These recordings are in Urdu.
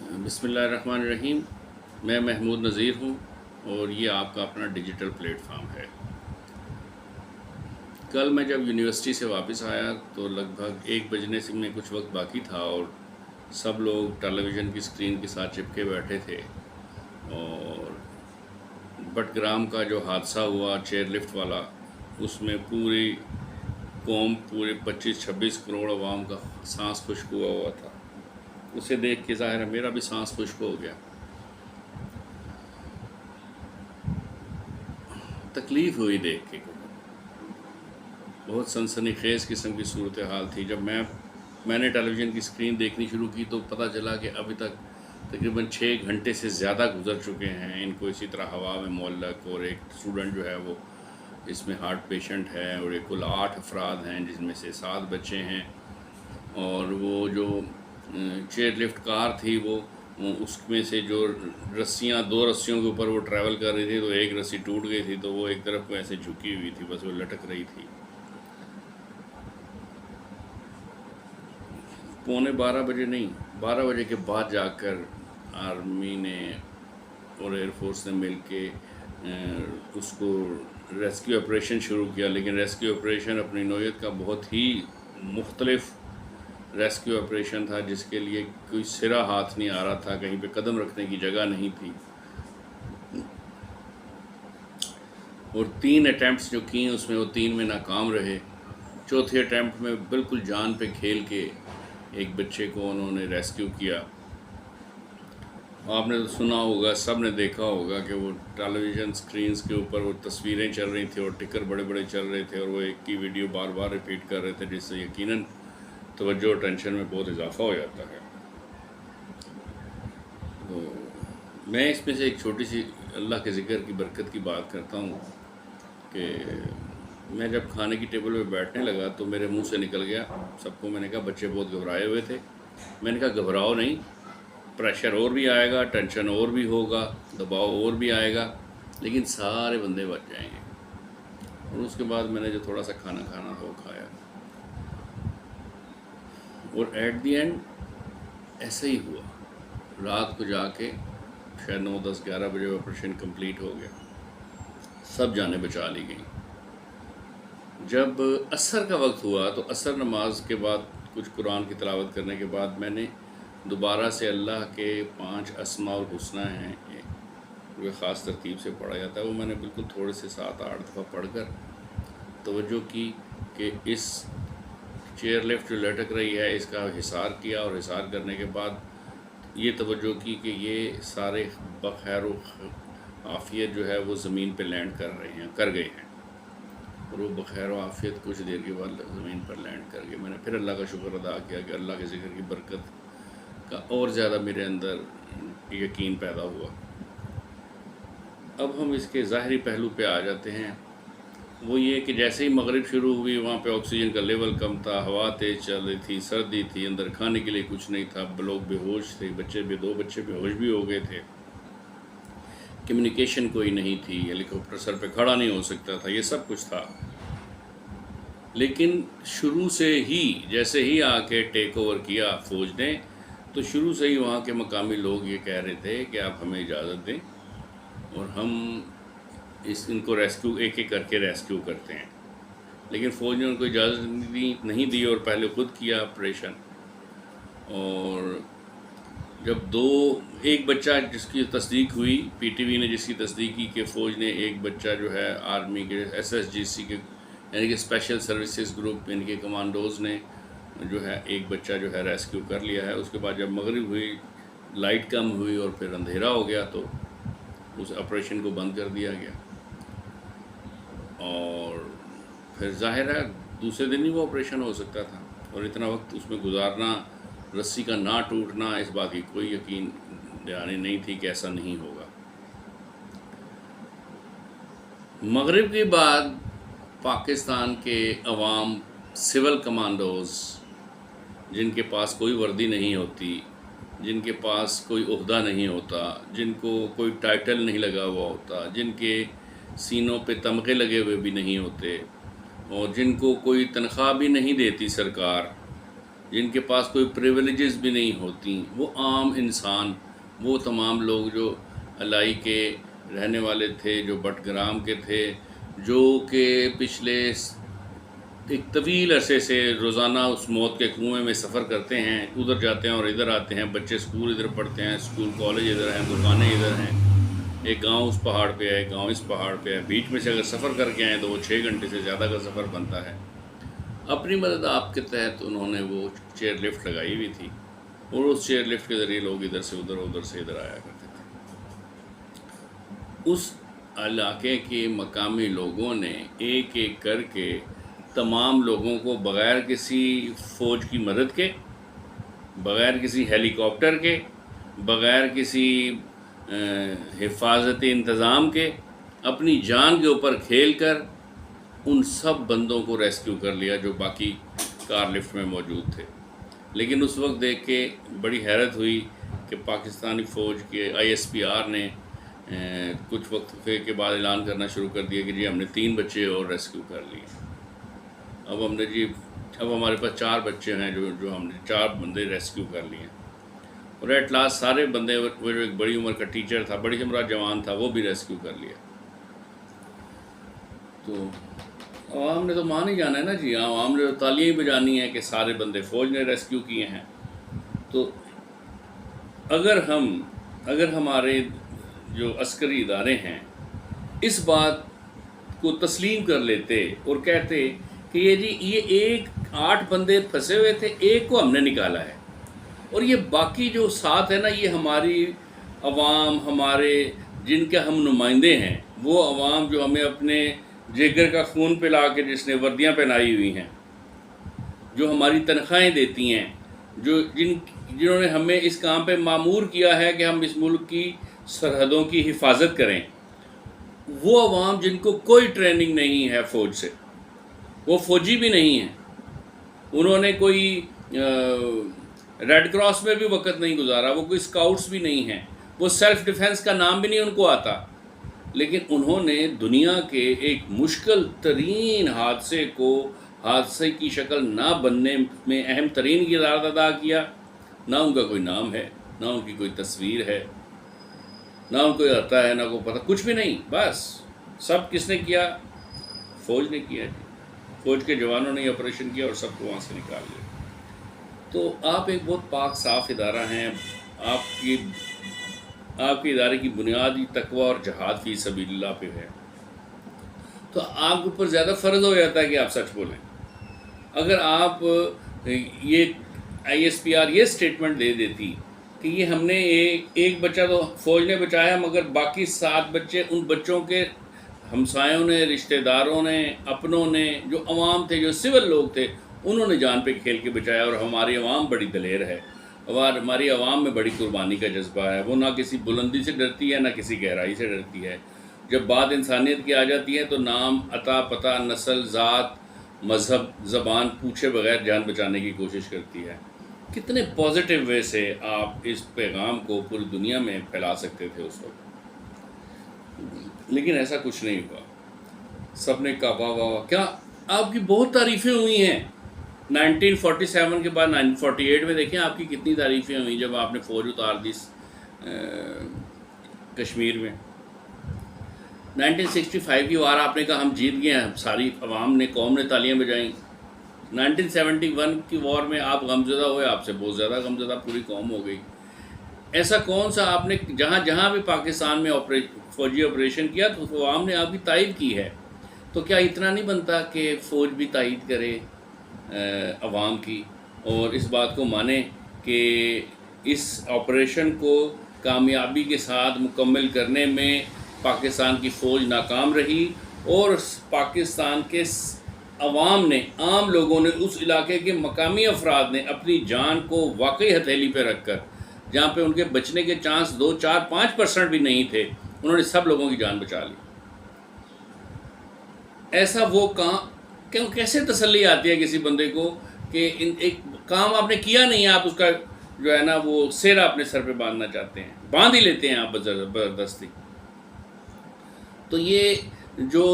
بسم اللہ الرحمن الرحیم۔ میں محمود نذیر ہوں اور یہ آپ کا اپنا ڈیجیٹل پلیٹ فارم ہے۔ کل میں جب یونیورسٹی سے واپس آیا تو لگ بھگ 1 بجنے سے میں کچھ وقت باقی تھا اور سب لوگ ٹیلی ویژن کی اسکرین کے ساتھ چپکے بیٹھے تھے، اور بٹگرام کا جو حادثہ ہوا چیئر لفٹ والا، اس میں پوری قوم، پورے 25-26 کروڑ عوام کا سانس خشک ہوا تھا۔ اسے دیکھ کے ظاہر ہے میرا بھی سانس خشک ہو گیا۔ تکلیف ہوئی دیکھ کے، بہت سنسنی خیز قسم کی صورتحال تھی۔ جب میں نے ٹیلی ویژن کی اسکرین دیکھنی شروع کی تو پتہ چلا کہ ابھی تک تقریباً 6 گھنٹے سے زیادہ گزر چکے ہیں ان کو اسی طرح ہوا میں معلق، اور ایک اسٹوڈنٹ جو ہے وہ اس میں ہارٹ پیشنٹ ہے، اور یہ کل 8 افراد ہیں جس میں سے 7 بچے ہیں۔ اور وہ جو چیئر لفٹ کار تھی، وہ اس میں سے جو رسیاں، 2 رسیوں کے اوپر وہ ٹریول کر رہی تھی، تو ایک رسی ٹوٹ گئی تھی تو وہ ایک طرف کو ایسے جھکی ہوئی تھی، بس وہ لٹک رہی تھی۔ 11:15 بجے نہیں، 12 بجے کے بعد جا کر آرمی نے اور ایئر فورس نے مل کے اس کو ریسکیو آپریشن شروع کیا، لیکن ریسکیو آپریشن اپنی نوعیت کا بہت ہی مختلف ریسکیو آپریشن تھا، جس کے لیے کوئی سرا ہاتھ نہیں آ رہا تھا، کہیں پہ قدم رکھنے کی جگہ نہیں تھی، اور 3 اٹیمپٹس جو کیں اس میں وہ 3 میں ناکام رہے۔ چوتھے اٹیمپٹ میں بالکل جان پہ کھیل کے ایک بچے کو انہوں نے ریسکیو کیا۔ آپ نے تو سنا ہوگا، سب نے دیکھا ہوگا کہ وہ ٹیلی ویژن اسکرینز کے اوپر وہ تصویریں چل رہی تھیں اور ٹکر بڑے بڑے چل رہے تھے، اور وہ ایک کی ویڈیو بار بار ریپیٹ کر رہے تھے، جس سے یقیناً توجہ اور ٹینشن میں بہت اضافہ ہو جاتا ہے۔ تو میں اس میں سے ایک چھوٹی سی اللہ کے ذکر کی برکت کی بات کرتا ہوں کہ میں جب کھانے کی ٹیبل پہ بیٹھنے لگا تو میرے منہ سے نکل گیا، سب کو میں نے کہا، بچے بہت گھبرائے ہوئے تھے، میں نے کہا گھبراؤ نہیں، پریشر اور بھی آئے گا، ٹینشن اور بھی ہوگا، دباؤ اور بھی آئے گا، لیکن سارے بندے بچ جائیں گے۔ اور اس کے بعد میں نے جو تھوڑا سا کھانا تھا وہ کھایا، اور ایٹ دی اینڈ ایسا ہی ہوا۔ رات کو جا کے شاید 9, 10, 11 بجے آپریشن کمپلیٹ ہو گیا، سب جانیں بچا لی گئیں۔ جب عصر کا وقت ہوا تو عصر نماز کے بعد کچھ قرآن کی تلاوت کرنے کے بعد میں نے دوبارہ سے اللہ کے 5 اسماء الحسنی ہیں، وہ خاص ترتیب سے پڑھا جاتا ہے، وہ میں نے بالکل تھوڑے سے 7-8 دفعہ پڑھ کر توجہ کی کہ اس چیئر لفٹ جو لٹک رہی ہے اس کا حصار کیا، اور حصار کرنے کے بعد یہ توجہ کی کہ یہ سارے بخیر و عافیت جو ہے وہ زمین پہ لینڈ کر گئے ہیں، اور وہ بخیر و عافیت کچھ دیر کے بعد زمین پر لینڈ کر گئے۔ میں نے پھر اللہ کا شکر ادا کیا کہ اللہ کے ذکر کی برکت کا اور زیادہ میرے اندر یقین پیدا ہوا۔ اب ہم اس کے ظاہری پہلو پہ آ جاتے ہیں، وہ یہ کہ جیسے ہی مغرب شروع ہوئی وہاں پہ آکسیجن کا لیول کم تھا، ہوا تیز چل رہی تھی، سردی تھی، اندر کھانے کے لیے کچھ نہیں تھا، لوگ بے ہوش تھے، 2 بچے بے ہوش بھی ہو گئے تھے، کمیونیکیشن کوئی نہیں تھی، ہیلی کاپٹر سر پہ کھڑا نہیں ہو سکتا تھا، یہ سب کچھ تھا۔ لیکن شروع سے ہی جیسے ہی آ کے ٹیک اوور کیا فوج نے، تو شروع سے ہی وہاں کے مقامی لوگ یہ کہہ رہے تھے کہ آپ ہمیں اجازت دیں اور ہم ان کو ریسکیو ایک ایک کر کے ریسکیو کرتے ہیں، لیکن فوج نے ان کو اجازت نہیں دی اور پہلے خود کیا آپریشن۔ اور جب ایک بچہ جس کی تصدیق ہوئی، پی ٹی وی نے جس کی تصدیق کی کہ فوج نے ایک بچہ جو ہے آرمی کے SSGC کے یعنی کہ اسپیشل سروسز گروپ یعنی کہ کمانڈوز نے جو ہے ایک بچہ جو ہے ریسکیو کر لیا ہے۔ اس کے بعد جب مغرب ہوئی، لائٹ کم ہوئی اور پھر اندھیرا ہو گیا تو اس آپریشن کو بند کر دیا گیا، اور پھر ظاہر ہے دوسرے دن ہی وہ آپریشن ہو سکتا تھا، اور اتنا وقت اس میں گزارنا، رسی کا نہ ٹوٹنا، اس بات کی کوئی یقین دہانی نہیں تھی کہ ایسا نہیں ہوگا۔ مغرب کے بعد پاکستان کے عوام سول کمانڈوز، جن کے پاس کوئی وردی نہیں ہوتی، جن کے پاس کوئی عہدہ نہیں ہوتا، جن کو کوئی ٹائٹل نہیں لگا ہوا ہوتا، جن کے سینوں پہ تمغے لگے ہوئے بھی نہیں ہوتے، اور جن کو کوئی تنخواہ بھی نہیں دیتی سرکار، جن کے پاس کوئی پریویلیجز بھی نہیں ہوتی، وہ عام انسان، وہ تمام لوگ جو الائی کے رہنے والے تھے، جو بٹ گرام کے تھے، جو کہ پچھلے ایک طویل عرصے سے روزانہ اس موت کے کنویں میں سفر کرتے ہیں، ادھر جاتے ہیں اور ادھر آتے ہیں، بچے سکول ادھر پڑھتے ہیں، سکول کالج ادھر ہیں، دکانیں ادھر ہیں، ایک گاؤں اس پہاڑ پہ ہے، ایک گاؤں اس پہاڑ پہ ہے، بیچ میں سے اگر سفر کر کے آئیں تو وہ 6 گھنٹے سے زیادہ کا سفر بنتا ہے۔ اپنی مدد آپ کے تحت انہوں نے وہ چیئر لفٹ لگائی ہوئی تھی، اور اس چیئر لفٹ کے ذریعے لوگ ادھر سے ادھر، ادھر سے ادھر آیا کرتے تھے۔ اس علاقے کے مقامی لوگوں نے ایک ایک کر کے تمام لوگوں کو بغیر کسی فوج کی مدد کے، بغیر کسی ہیلی کاپٹر کے، بغیر کسی حفاظتی انتظام کے، اپنی جان کے اوپر کھیل کر ان سب بندوں کو ریسکیو کر لیا جو باقی کار لفٹ میں موجود تھے۔ لیکن اس وقت دیکھ کے بڑی حیرت ہوئی کہ پاکستانی فوج کے ISPR نے کچھ وقت کے بعد اعلان کرنا شروع کر دیا کہ جی ہم نے 3 بچے اور ریسکیو کر لیے۔ اب ہمارے پاس 4 بچے ہیں جو ہم نے 4 بندے ریسکیو کر لیے ہیں، اور ایٹ لاسٹ سارے بندے، وہ جو ایک بڑی عمر کا ٹیچر تھا، بڑی عمر جوان تھا، وہ بھی ریسکیو کر لیا۔ تو عوام نے تو مان ہی جانا ہے نا جی، عوام نے تو تالیاں ہی بجانی ہیں کہ سارے بندے فوج نے ریسکیو کیے ہیں۔ تو اگر ہمارے جو عسکری ادارے ہیں اس بات کو تسلیم کر لیتے اور کہتے کہ یہ 8 بندے پھنسے ہوئے تھے، ایک کو ہم نے نکالا ہے، اور یہ باقی جو 7 ہے نا، یہ ہماری عوام، ہمارے جن کے ہم نمائندے ہیں، وہ عوام جو ہمیں اپنے جگر کا خون پلا کے جس نے وردیاں پہنائی ہوئی ہیں، جو ہماری تنخواہیں دیتی ہیں، جنہوں نے ہمیں اس کام پہ مامور کیا ہے کہ ہم اس ملک کی سرحدوں کی حفاظت کریں، وہ عوام جن کو کوئی ٹریننگ نہیں ہے فوج سے، وہ فوجی بھی نہیں ہیں، انہوں نے کوئی ریڈ کراس میں بھی وقت نہیں گزارا، وہ کوئی اسکاؤٹس بھی نہیں ہیں، وہ سیلف ڈیفنس کا نام بھی نہیں ان کو آتا، لیکن انہوں نے دنیا کے ایک مشکل ترین حادثے کی شکل نہ بننے میں اہم ترین کردار ادا کیا۔ نہ ان کا کوئی نام ہے، نہ ان کی کوئی تصویر ہے، نہ ان کو آتا ہے، نہ کو پتہ، کچھ بھی نہیں، بس سب کس نے کیا؟ فوج نے کیا جی، فوج کے جوانوں نے یہ آپریشن کیا اور سب کو وہاں سے نکال لیا۔ تو آپ ایک بہت پاک صاف ادارہ ہیں، آپ کے ادارے کی بنیادی تقویٰ اور جہاد فی سبیل اللہ پہ ہے، تو آپ کے اوپر زیادہ فرض ہو جاتا ہے کہ آپ سچ بولیں۔ اگر آپ یہ ISPR یہ سٹیٹمنٹ دے دیتی کہ یہ ہم نے ایک بچہ تو فوج نے بچایا، مگر باقی 7 بچے ان بچوں کے ہمسایوں نے، رشتہ داروں نے، اپنوں نے، جو عوام تھے، جو سول لوگ تھے، انہوں نے جان پہ کھیل کے بچایا، اور ہماری عوام بڑی دلیر ہے، ہماری عوام میں بڑی قربانی کا جذبہ ہے، وہ نہ کسی بلندی سے ڈرتی ہے، نہ کسی گہرائی سے ڈرتی ہے۔ جب بات انسانیت کی آ جاتی ہے تو نام، عطا، پتہ، نسل، ذات، مذہب، زبان پوچھے بغیر جان بچانے کی کوشش کرتی ہے۔ کتنے پازیٹیو وے سے آپ اس پیغام کو پوری دنیا میں پھیلا سکتے تھے اس وقت، لیکن ایسا کچھ نہیں ہوا۔ سب نے کہا واہ واہ، کیا آپ کی بہت تعریفیں ہوئی ہیں 1947 کے بعد 1948 میں، دیکھیں آپ کی کتنی تعریفیں ہوئیں جب آپ نے فوج اتار دی کشمیر میں۔ 1965 کی وار آپ نے کہا ہم جیت گئے ہیں، ساری عوام نے، قوم نے تالیاں بجائیں۔ 1971 کی وار میں آپ غمزدہ ہوئے، آپ سے بہت زیادہ غمزدہ پوری قوم ہو گئی۔ ایسا کون سا آپ نے جہاں بھی پاکستان میں فوجی آپریشن کیا تو عوام نے آپ کی تائید کی ہے، تو کیا اتنا نہیں بنتا کہ فوج بھی تائید کرے عوام کی، اور اس بات کو مانے کہ اس آپریشن کو کامیابی کے ساتھ مکمل کرنے میں پاکستان کی فوج ناکام رہی، اور پاکستان کے عوام نے، عام لوگوں نے، اس علاقے کے مقامی افراد نے اپنی جان کو واقعی ہتھیلی پہ رکھ کر، جہاں پہ ان کے بچنے کے چانس 2، 4، 5% بھی نہیں تھے، انہوں نے سب لوگوں کی جان بچا لی۔ ایسا وہ کام کیسے تسلی آتی ہے کسی بندے کو کہ ایک کام آپ نے کیا نہیں ہے، آپ اس کا جو ہے نا وہ سیرا اپنے سر پہ باندھنا چاہتے ہیں، باندھ ہی لیتے ہیں آپ زبردستی۔ تو یہ جو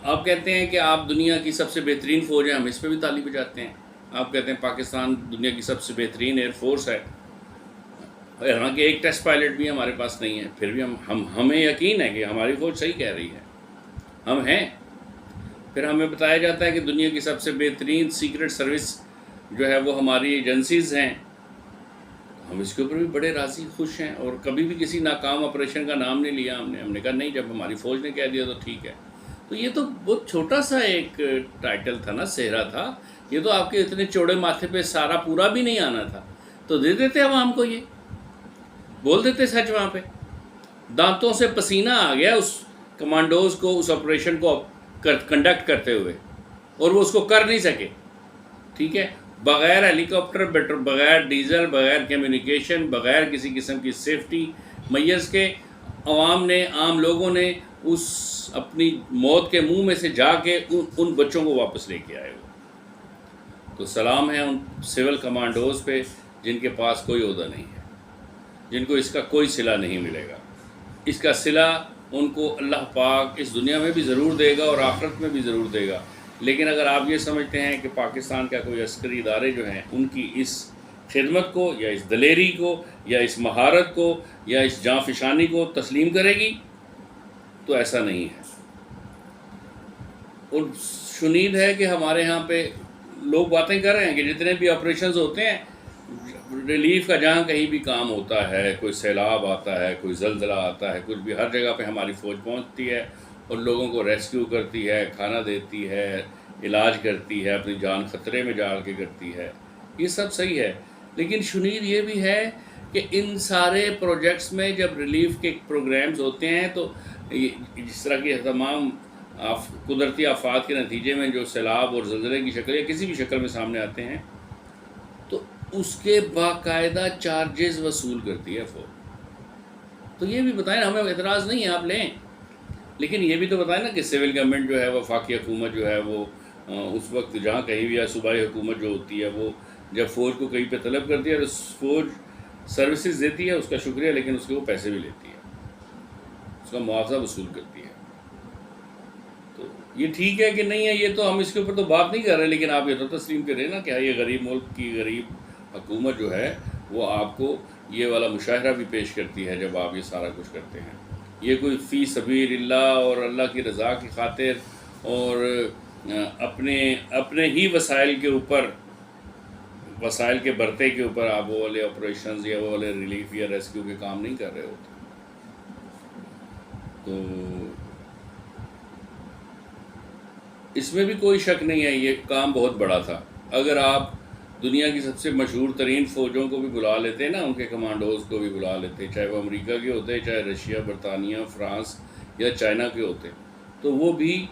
آپ کہتے ہیں کہ آپ دنیا کی سب سے بہترین فوج ہیں، ہم اس پہ بھی تالی بجاتے ہیں۔ آپ کہتے ہیں پاکستان دنیا کی سب سے بہترین ایئر فورس ہے، حالانکہ ایک ٹیسٹ پائلٹ بھی ہمارے پاس نہیں ہے، پھر بھی ہمیں یقین ہے کہ ہماری فوج صحیح کہہ رہی ہے، ہم ہیں۔ پھر ہمیں بتایا جاتا ہے کہ دنیا کی سب سے بہترین سیکرٹ سروس جو ہے وہ ہماری ایجنسیز ہیں، ہم اس کے اوپر بھی بڑے راضی خوش ہیں، اور کبھی بھی کسی ناکام آپریشن کا نام نہیں لیا ہم نے کہا نہیں، جب ہماری فوج نے کہہ دیا تو ٹھیک ہے۔ تو یہ تو بہت چھوٹا سا ایک ٹائٹل تھا نا، صحرا تھا، یہ تو آپ کے اتنے چوڑے ماتھے پہ سارا پورا بھی نہیں آنا تھا، تو دے دیتے عوام کو، یہ بول دیتے سچ وہاں پہ۔ دانتوں سے پسینہ آ گیا اس کمانڈوز کو اس آپریشن کو کنڈکٹ کرتے ہوئے، اور وہ اس کو کر نہیں سکے، ٹھیک ہے، بغیر ہیلی کاپٹر، بغیر ڈیزل، بغیر کمیونیکیشن، بغیر کسی قسم کی سیفٹی میئرز کے، عوام نے، عام لوگوں نے اس اپنی موت کے منہ میں سے جا کے ان بچوں کو واپس لے کے آئے ہو۔ تو سلام ہے ان سول کمانڈوز پہ جن کے پاس کوئی عہدہ نہیں ہے، جن کو اس کا کوئی صلہ نہیں ملے گا۔ اس کا صلہ ان کو اللہ پاک اس دنیا میں بھی ضرور دے گا اور آخرت میں بھی ضرور دے گا۔ لیکن اگر آپ یہ سمجھتے ہیں کہ پاکستان کا کوئی عسکری ادارے جو ہیں ان کی اس خدمت کو یا اس دلیری کو یا اس مہارت کو یا اس جاں فشانی کو تسلیم کرے گی، تو ایسا نہیں ہے۔ اور شنید ہے کہ ہمارے ہاں پہ لوگ باتیں کر رہے ہیں کہ جتنے بھی آپریشنز ہوتے ہیں، ریلیف کا جہاں کہیں بھی کام ہوتا ہے، کوئی سیلاب آتا ہے، کوئی زلزلہ آتا ہے، کچھ بھی، ہر جگہ پہ ہماری فوج پہنچتی ہے اور لوگوں کو ریسکیو کرتی ہے، کھانا دیتی ہے، علاج کرتی ہے، اپنی جان خطرے میں ڈال کے کرتی ہے، یہ سب صحیح ہے۔ لیکن شنید یہ بھی ہے کہ ان سارے پروجیکٹس میں جب ریلیف کے پروگرامز ہوتے ہیں تو جس طرح کے تمام قدرتی آفات کے نتیجے میں جو سیلاب اور زلزلے کی شکل یا کسی بھی شکل میں سامنے آتے ہیں، تو اس کے باقاعدہ چارجز وصول کرتی ہے فوج۔ تو یہ بھی بتائیں، ہمیں اعتراض نہیں ہے، آپ لیں، لیکن یہ بھی تو بتائیں نا کہ سول گورنمنٹ جو ہے، وفاقی حکومت جو ہے، وہ اس وقت جہاں کہیں بھی، یا صوبائی حکومت جو ہوتی ہے، وہ جب فوج کو کہیں پہ طلب کرتی ہے تو فوج سروسز دیتی ہے، اس کا شکریہ، لیکن اس کے وہ پیسے بھی لیتی ہے، اس کا معاوضہ وصول کرتی ہے۔ تو یہ ٹھیک ہے کہ نہیں ہے، یہ تو ہم اس کے اوپر تو بات نہیں کر رہے، لیکن آپ یہ تو تسلیم کریں نا کہ یہ غریب ملک کی غریب حکومت جو ہے وہ آپ کو یہ والا مشاہرہ بھی پیش کرتی ہے جب آپ یہ سارا کچھ کرتے ہیں۔ یہ کوئی فی سبیل اللہ اور اللہ کی رضا کی خاطر اور اپنے ہی وسائل کے اوپر، وسائل کے برتے کے اوپر آپ وہ والے آپریشنز یا وہ والے ریلیف یا ریسکیو کے کام نہیں کر رہے ہوتے۔ تو اس میں بھی کوئی شک نہیں ہے، یہ کام بہت بڑا تھا۔ اگر آپ دنیا کی سب سے مشہور ترین فوجوں کو بھی بلا لیتے نا، ان کے کمانڈوز کو بھی بلا لیتے، چاہے وہ امریکہ کے ہوتے، چاہے رشیا، برطانیہ، فرانس یا چائنا کے ہوتے، تو وہ بھی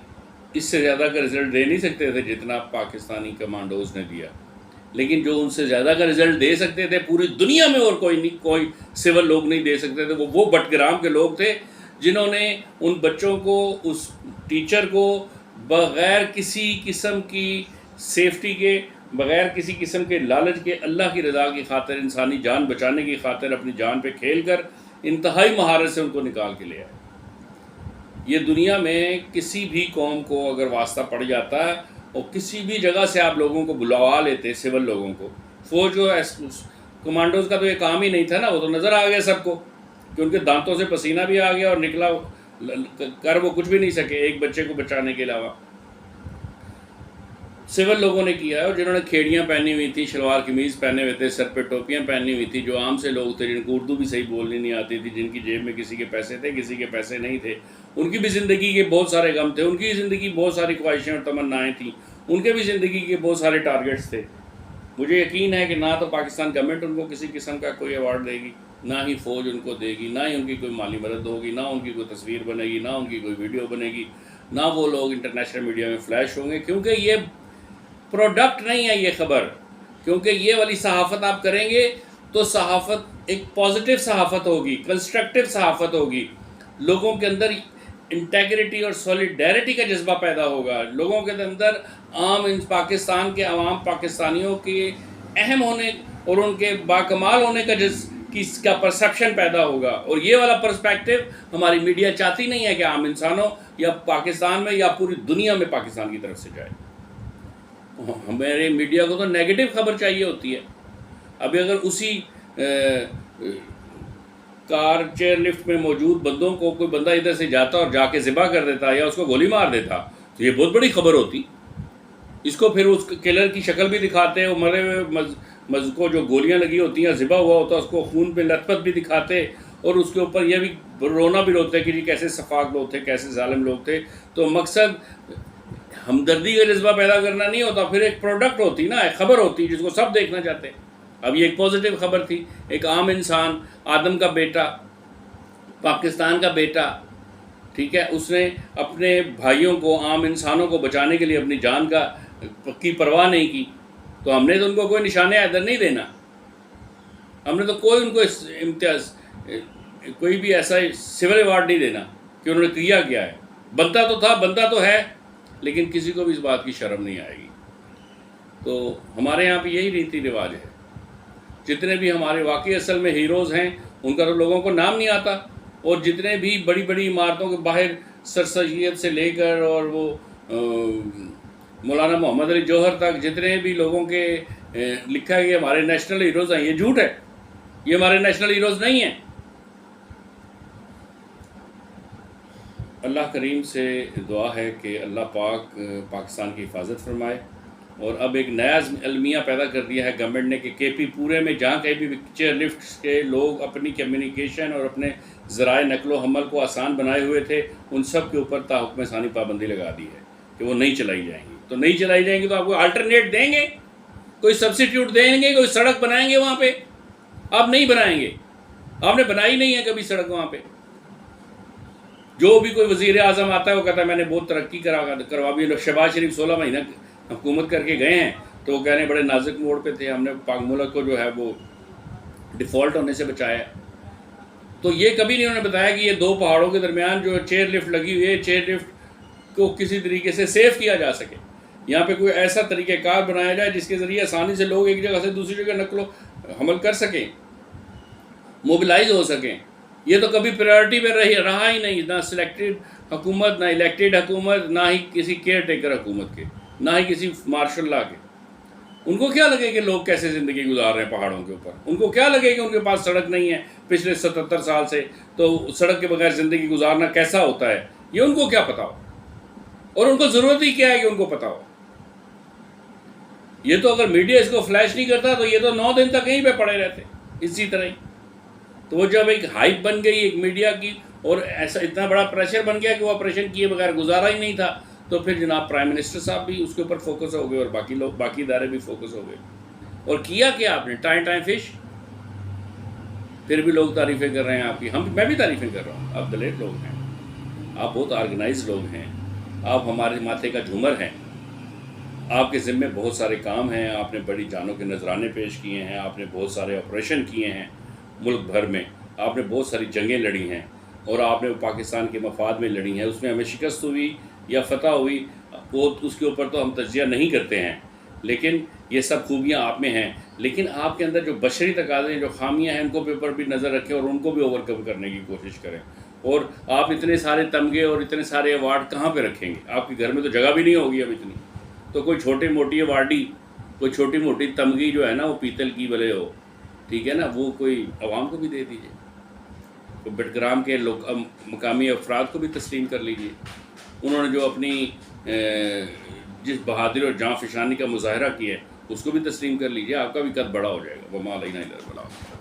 اس سے زیادہ کا رزلٹ دے نہیں سکتے تھے جتنا پاکستانی کمانڈوز نے دیا۔ لیکن جو ان سے زیادہ کا رزلٹ دے سکتے تھے پوری دنیا میں، اور کوئی سول لوگ نہیں دے سکتے تھے، وہ بٹگرام کے لوگ تھے، جنہوں نے ان بچوں کو، اس ٹیچر کو، بغیر کسی قسم کی سیفٹی کے، بغیر کسی قسم کے لالچ کے، اللہ کی رضا کی خاطر، انسانی جان بچانے کی خاطر اپنی جان پہ کھیل کر انتہائی مہارت سے ان کو نکال کے لے آئے۔ یہ دنیا میں کسی بھی قوم کو اگر واسطہ پڑ جاتا ہے اور کسی بھی جگہ سے آپ لوگوں کو بلوا لیتے، سول لوگوں کو، فوج و کمانڈوز کا تو یہ کام ہی نہیں تھا نا، وہ تو نظر آ گیا سب کو کہ ان کے دانتوں سے پسینہ بھی آ گیا اور نکلا کر وہ کچھ بھی نہیں سکے ایک بچے کو بچانے کے علاوہ۔ سول لوگوں نے کیا ہے، اور جنہوں نے کھیڑیاں پہنی ہوئی تھی، شلوار قمیض پہنے ہوئے تھے، سر پہ ٹوپیاں پہنی ہوئی تھی، جو عام سے لوگ تھے، جن کو اردو بھی صحیح بولنی نہیں آتی تھی، جن کی جیب میں کسی کے پیسے تھے، کسی کے پیسے نہیں تھے، ان کی بھی زندگی کے بہت سارے غم تھے، ان کی زندگی بہت ساری خواہشیں اور تمنائیں تھیں، ان کے بھی زندگی کے بہت سارے ٹارگیٹس تھے۔ مجھے یقین ہے کہ نہ تو پاکستان گورنمنٹ ان کو کسی قسم کا کوئی ایوارڈ دے گی، نہ ہی فوج ان کو دے گی، نہ ہی ان کی کوئی مالی مدد ہوگی، نہ ان کی کوئی تصویر بنے گی، نہ ان کی کوئی ویڈیو بنے گی، نہ وہ لوگ انٹرنیشنل میڈیا میں فلیش ہوں گے، کیونکہ یہ پروڈکٹ نہیں ہے یہ خبر۔ کیونکہ یہ والی صحافت آپ کریں گے تو صحافت ایک پازیٹیو صحافت ہوگی، کنسٹرکٹیو صحافت ہوگی، لوگوں کے اندر انٹیگریٹی اور سولیڈیرٹی کا جذبہ پیدا ہوگا، لوگوں کے اندر عام پاکستان کے عوام پاکستانیوں کے اہم ہونے اور ان کے باکمال ہونے کا پرسیپشن پیدا ہوگا۔ اور یہ والا پرسپیکٹیو ہماری میڈیا چاہتی نہیں ہے کہ عام انسانوں یا پاکستان میں یا پوری دنیا میں پاکستان کی طرف سے جائے۔ ہمارے میڈیا کو تو نیگیٹو خبر چاہیے ہوتی ہے. ابھی اگر اسی کار چیئر لفٹ میں موجود بندوں کو کوئی بندہ ادھر سے جاتا اور جا کے ذبح کر دیتا یا اس کو گولی مار دیتا تو یہ بہت بڑی خبر ہوتی. اس کو پھر اس کلر کی شکل بھی دکھاتے ہیں, وہ مرے ہوئے کو جو گولیاں لگی ہوتی ہیں, ذبح ہوا ہوتا ہے, اس کو خون پہ لت پت بھی دکھاتے, اور اس کے اوپر یہ بھی رونا بھی روتے کہ جی کیسے سفاک لوگ تھے, کیسے ظالم لوگ تھے. تو مقصد ہمدردی کا جذبہ پیدا کرنا نہیں ہوتا, پھر ایک پروڈکٹ ہوتی نا, ایک خبر ہوتی جس کو سب دیکھنا چاہتے ہیں. اب یہ ایک پازیٹیو خبر تھی, ایک عام انسان, آدم کا بیٹا, پاکستان کا بیٹا, ٹھیک ہے, اس نے اپنے بھائیوں کو, عام انسانوں کو بچانے کے لیے اپنی جان کی پرواہ نہیں کی. تو ہم نے تو ان کو کوئی نشان حیدر نہیں دینا, ہم نے تو کوئی ان کو امتیاز, کوئی بھی ایسا سول ایوارڈ نہیں دینا کہ انہوں نے کیا ہے. بنتا تو تھا, بنتا تو ہے, لیکن کسی کو بھی اس بات کی شرم نہیں آئے گی. تو ہمارے یہاں پہ یہی ریتی رواج ہے. جتنے بھی ہمارے واقعی اصل میں ہیروز ہیں ان کا تو لوگوں کو نام نہیں آتا, اور جتنے بھی بڑی بڑی عمارتوں کے باہر سر سید سے لے کر اور وہ مولانا محمد علی جوہر تک جتنے بھی لوگوں کے لکھا ہے کہ ہمارے نیشنل ہیروز ہیں, یہ جھوٹ ہے. یہ ہمارے نیشنل ہیروز نہیں ہیں. اللہ کریم سے دعا ہے کہ اللہ پاک پاکستان کی حفاظت فرمائے. اور اب ایک نیا المیہ پیدا کر دیا ہے گورنمنٹ نے کہ کے پی پورے میں جہاں کہیں بھی چیئر لفٹ کے لوگ اپنی کمیونیکیشن اور اپنے ذرائع نقل و حمل کو آسان بنائے ہوئے تھے, ان سب کے اوپر تا حکم ثانی پابندی لگا دی ہے کہ وہ نہیں چلائی جائیں گی. تو نہیں چلائی جائیں گی تو آپ کو الٹرنیٹ دیں گے, کوئی سبسٹیٹیوٹ دیں گے, کوئی سڑک بنائیں گے وہاں پہ؟ آپ نہیں بنائیں گے. آپ نے بنائی نہیں ہے کبھی سڑک وہاں پہ. جو بھی کوئی وزیر اعظم آتا ہے وہ کہتا ہے میں نے بہت ترقی کروا بھی. شہباز شریف 16 مہینہ حکومت کر کے گئے ہیں تو وہ کہہ رہے ہیں بڑے نازک موڑ پہ تھے, ہم نے پاک ملک کو جو ہے وہ ڈیفالٹ ہونے سے بچایا. تو یہ کبھی نہیں انہوں نے بتایا کہ یہ دو پہاڑوں کے درمیان جو چیئر لفٹ لگی ہوئی ہے, چیئر لفٹ کو کسی طریقے سے سیف کیا جا سکے. یہاں پہ کوئی ایسا طریقہ کار بنایا جائے جس کے ذریعے آسانی سے لوگ ایک جگہ سے دوسری جگہ نقل و حمل کر سکیں, موبلائز ہو سکیں. یہ تو کبھی پریورٹی پہ رہا ہی نہیں, نہ سلیکٹڈ حکومت, نہ الیکٹڈ حکومت, نہ ہی کسی کیئر ٹیکر حکومت کے, نہ ہی کسی مارشل لا کے. ان کو کیا لگے کہ لوگ کیسے زندگی گزار رہے ہیں پہاڑوں کے اوپر؟ ان کو کیا لگے کہ ان کے پاس سڑک نہیں ہے پچھلے 77 سال سے, تو سڑک کے بغیر زندگی گزارنا کیسا ہوتا ہے یہ ان کو کیا پتا ہو؟ اور ان کو ضرورت ہی کیا ہے کہ ان کو پتا ہو؟ یہ تو اگر میڈیا اس کو فلیش نہیں کرتا تو یہ تو 9 دن تک یہیں پہ پڑے رہتے اسی طرح ہی. تو وہ جب ایک ہائپ بن گئی ایک میڈیا کی, اور ایسا اتنا بڑا پریشر بن گیا کہ وہ آپریشن کیے بغیر گزارا ہی نہیں تھا, تو پھر جناب پرائم منسٹر صاحب بھی اس کے اوپر فوکس ہو گئے, اور باقی ادارے بھی فوکس ہو گئے. اور کیا آپ نے ٹائم فش, پھر بھی لوگ تعریفیں کر رہے ہیں آپ کی. میں بھی تعریفیں کر رہا ہوں. آپ دلیر لوگ ہیں, آپ بہت آرگنائز لوگ ہیں, آپ ہمارے ماتھے کا جھومر ہیں. آپ کے ذمے بہت سارے کام ہیں, آپ نے بڑی جانوں کے نذرانے پیش کیے ہیں, آپ نے بہت سارے آپریشن کیے ہیں ملک بھر میں, آپ نے بہت ساری جنگیں لڑی ہیں, اور آپ نے پاکستان کے مفاد میں لڑی ہیں. اس میں ہمیں شکست ہوئی یا فتح ہوئی وہ اس کے اوپر تو ہم تجزیہ نہیں کرتے ہیں, لیکن یہ سب خوبیاں آپ میں ہیں. لیکن آپ کے اندر جو بشری تقاضے ہیں, جو خامیاں ہیں, ان کو اوپر بھی نظر رکھیں اور ان کو بھی اوور کم کرنے کی کوشش کریں. اور آپ اتنے سارے تمغے اور اتنے سارے ایوارڈ کہاں پہ رکھیں گے؟ آپ کے گھر میں تو جگہ بھی نہیں ہوگی اب اتنی. تو کوئی چھوٹی موٹی ایوارڈی, کوئی چھوٹی موٹی تمغی جو ہے نا وہ پیتل کی بھلے ہو, ٹھیک ہے نا, وہ کوئی عوام کو بھی دے دیجیے, بٹگرام کے مقامی افراد کو بھی تسلیم کر لیجیے. انہوں نے جو اپنی جس بہادری اور جاں فشانی کا مظاہرہ کیا ہے اس کو بھی تسلیم کر لیجیے. آپ کا بھی قد بڑا ہو جائے گا. وما علینا الا البلاغ.